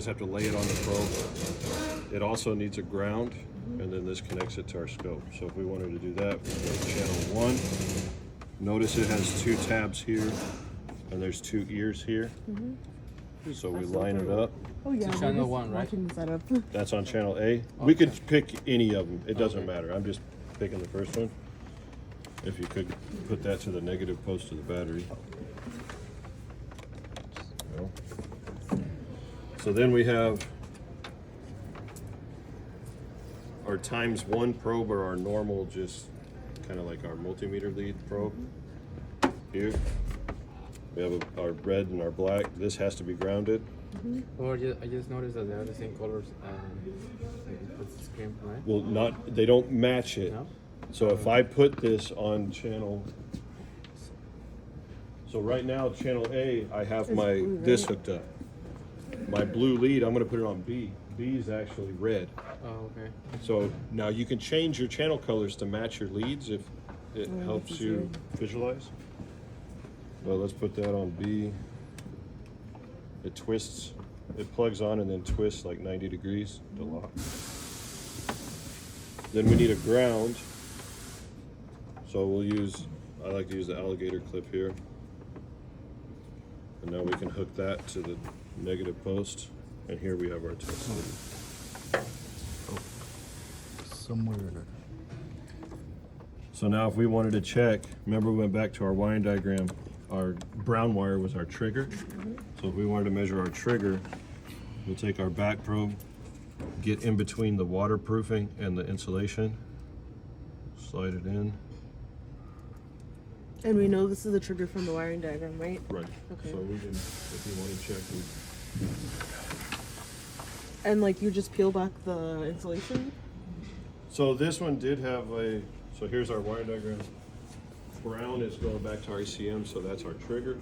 Just have to lay it on the probe. It also needs a ground, and then this connects it to our scope. So if we wanted to do that, we go to channel 1. Notice it has 2 tabs here, and there's 2 ears here. So we line it up. Oh yeah, So channel 1, right? watching the setup. That's on channel A. We could pick any of them. It doesn't matter. I'm just picking the first one. If you could put that to the negative post of the battery. Well, so then we have our ×1 probe, or our normal, just kind of like our multimeter lead probe. Here we have our red and our black. This has to be grounded. Or I just noticed that they are the same colors. It's the screen, right? Well, they don't match it. No? So if I put this on channel, so right now channel A, I have It's my blue, this right? hooked up. My blue lead, I'm going to put it on B. B is actually red. Oh, okay. So now you can change your channel colors to match your leads if it helps that's you visualize. Well, let's put that on B. It twists, it plugs on and then twists like 90 degrees to lock. Then we need a ground. So I like to use the alligator clip here. And now we can hook that to the negative post. And here we have our test lead. Somewhere. So now if we wanted to check, remember we went back to our wiring diagram, our brown wire was our trigger. So if we wanted to measure our trigger, we'll take our back probe, get in between the waterproofing and the insulation, slide it in. And we know this is the trigger from the wiring diagram, right? Right. Okay. So we can, if you want to check, And like you just peel back the insulation. so this one did have so here's our wiring diagram. Brown is going back to our ECM, so that's our trigger.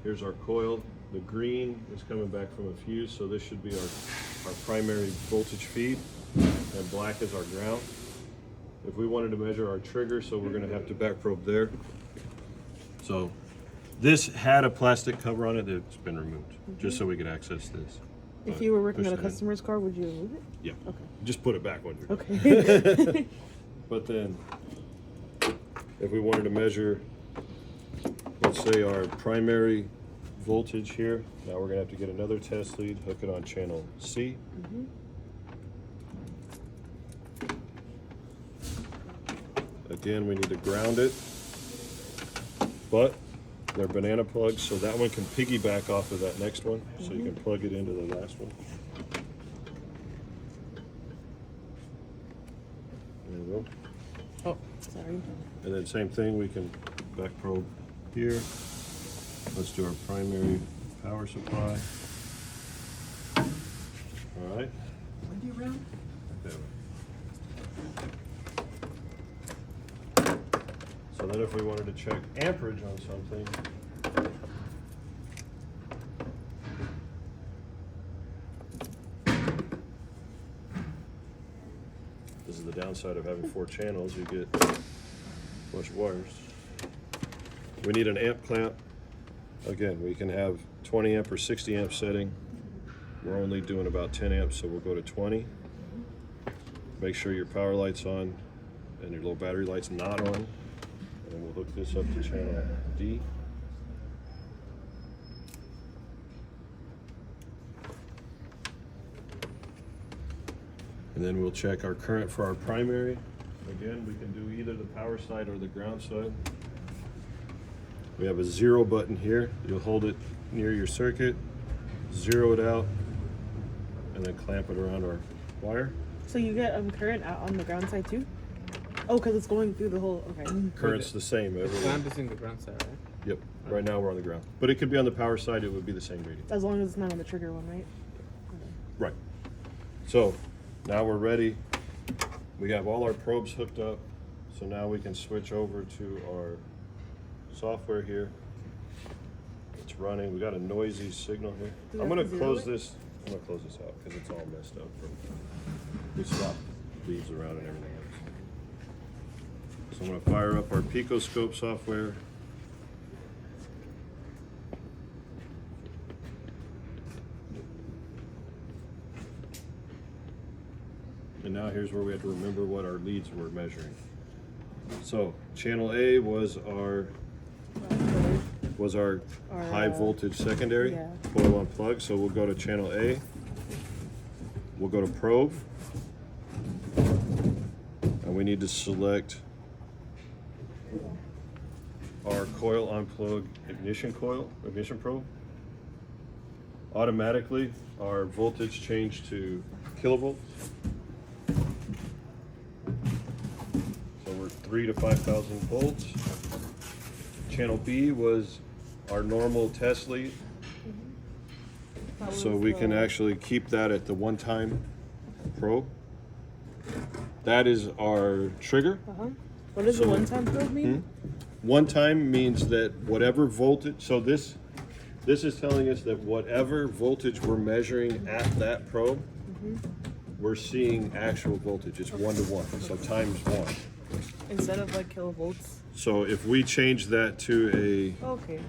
Here's our coil. The green is coming back from a fuse, so this should be our primary voltage feed, and black is our ground. If we wanted to measure our trigger, so we're going to have to back probe there. So this had a plastic cover on it that's been removed, just so we could access this. If you were working Push on a it in. customer's car, would you remove it? Yeah. Okay. Just put it back when you're done. Okay. But then, if we wanted to measure, let's say our primary voltage here, now we're gonna have to get another test lead, hook it on channel C. Again, we need to ground it, but they're banana plugs, so that one can piggyback off of that next one, so you can plug it into the last one. There we go. Oh, Sorry. And then same thing, we can back probe here. Let's do our primary power supply. All right. So then if we wanted to check amperage on something, this is the downside of having 4 channels, you get a bunch of wires. We need an amp clamp. Again, we can have 20 amp or 60 amp setting. We're only doing about 10 amps, so we'll go to 20. Make sure your power light's on and your little battery light's not on. And we'll hook this up to channel D. And then we'll check our current for our primary. Again, we can do either the power side or the ground side. We have a 0 button here. You'll hold it near your circuit, 0 it out, and then clamp it around our wire. So you get current out on the ground side too? Oh, because it's going through the whole. Okay. Current's the same the everywhere. clamp is in the ground side, right? Yep, right now we're on the ground. But it could be on the power side, it would be the same reading. As long as it's not on the trigger one, right? Right. So now we're ready. We have all our probes hooked up. So now we can switch over to our software here. It's running. We got a noisy signal here. Do we I'm have gonna to close zero it? this. I'm gonna close this out because it's all messed up. We swapped leads around and everything else. So I'm gonna fire up our Picoscope software. And now here's where we have to remember what our leads were measuring. So channel A was our Our, high voltage secondary yeah. coil on plug. So we'll go to channel A. We'll go to probe. And we need to select our coil on plug ignition probe. Automatically, our voltage changed to kilovolts. So we're 3 to 5,000 volts. Channel B was our normal test lead. So we can actually keep that at the one-time probe. That is our trigger. What does the one-time probe mean? One time means that whatever voltage, so this is telling us that whatever voltage we're measuring at that probe, we're seeing actual voltage. It's 1 to 1, so times 1. Instead of like kilovolts. So if we change that to Okay.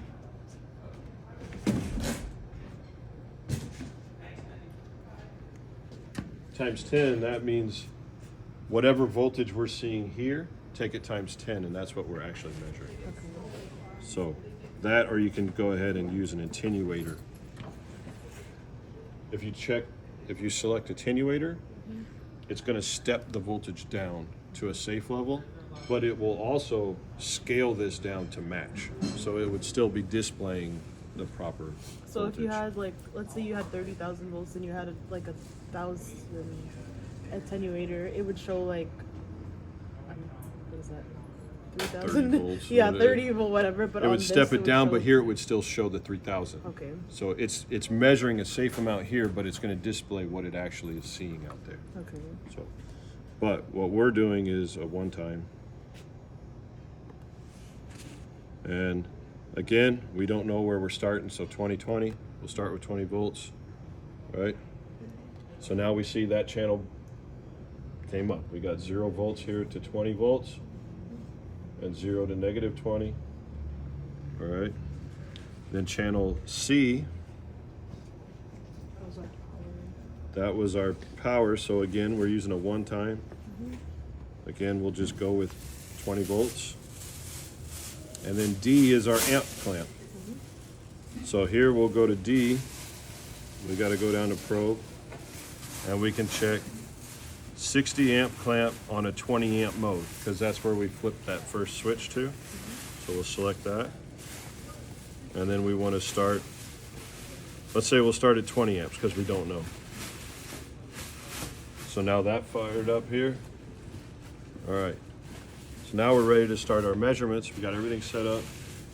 times 10, that means whatever voltage we're seeing here, take it times 10, and that's what we're actually measuring. Okay. So that, or you can go ahead and use an attenuator. If you select attenuator, it's going to step the voltage down to a safe level, but it will also scale this down to match. So it would still be displaying the proper So voltage. if you had like, let's say you had 30,000 volts and you had like 1,000 attenuator, it would show like, what is that? 3,000? 30 volts, Yeah, whatever. 30 volt, whatever. But It on would this, step it down, show- but here it would still show the 3,000. Okay. So it's measuring a safe amount here, but it's going to display what it actually is seeing out there. Okay. So, but what we're doing is a one-time. And again, we don't know where we're starting, so 2020, we'll start with 20 volts, right? So now we see that channel came up. We got 0 volts here to 20 volts and 0 to negative 20, all right? Then channel C, that was our power, so again, we're using a one-time. Again, we'll just go with 20 volts. And then D is our amp clamp. So here we'll go to D. We got to go down to probe, and we can check 60 amp clamp on a 20 amp mode, because that's where we flip that first switch to. So we'll select that. And then we want to start, let's say we'll start at 20 amps because we don't know. So now that fired up here. All right. So now we're ready to start our measurements. We got everything set up.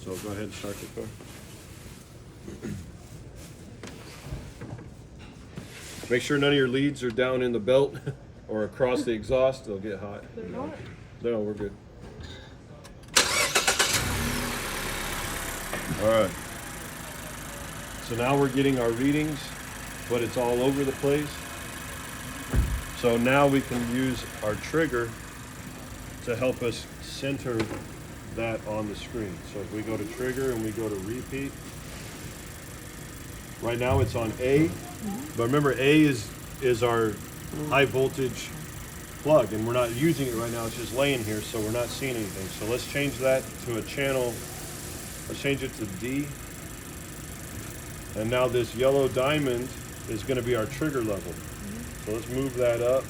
So go ahead and start the car. Make sure none of your leads are down in the belt or across the exhaust. They'll get hot. They're not? No, we're good. All right. So now we're getting our readings, but it's all over the place. So now we can use our trigger to help us center that on the screen. So if we go to trigger and we go to repeat, right now it's on A, but remember A is our high voltage plug, and we're not using it right now, it's just laying here, so we're not seeing anything. So let's change that to a channel, let's change it to D. And now this yellow diamond is gonna be our trigger level. So let's move that up.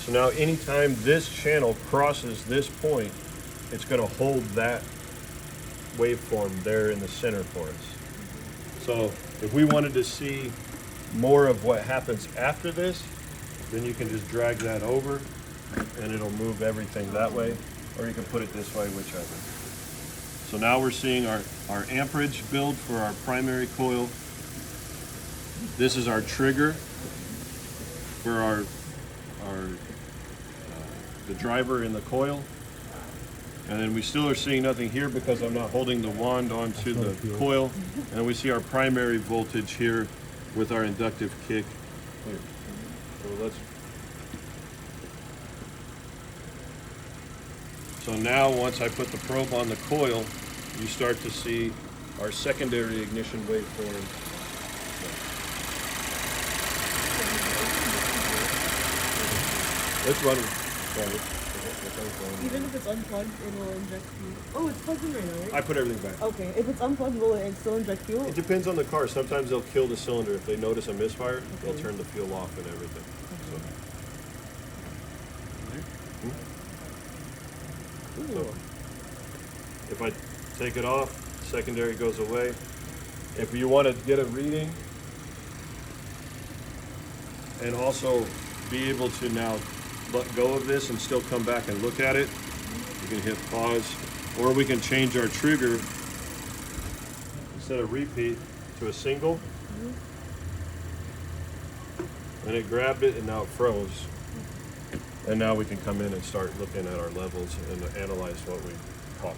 So now anytime this channel crosses this point, it's going to hold that waveform there in the center for us. So if we wanted to see more of what happens after this, then you can just drag that over and it'll move everything that way, or you can put it this way, whichever. So now we're seeing our amperage build for our primary coil. This is our trigger for the driver in the coil. And then we still are seeing nothing here because I'm not holding the wand onto the coil. And we see our primary voltage here with our inductive kick here. So now once I put the probe on the coil, you start to see our secondary ignition waveform. It's running. Even if it's unplugged, it will inject fuel. Oh, it's plugged in right now, I right? put everything back. Okay, if it's unplugged, will it still inject fuel? It depends on the car. Sometimes they'll kill the cylinder. If they notice a misfire, they'll Okay. turn the fuel off and everything. So, Ooh. if I take it off, secondary goes away. If you want to get a reading and also be able to now let go of this and still come back and look at it, you can hit pause, or we can change our trigger instead of repeat to a single. And it grabbed it and now it froze. And now we can come in and start looking at our levels and analyze what we caught.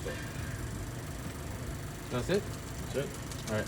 So, That's it? that's it.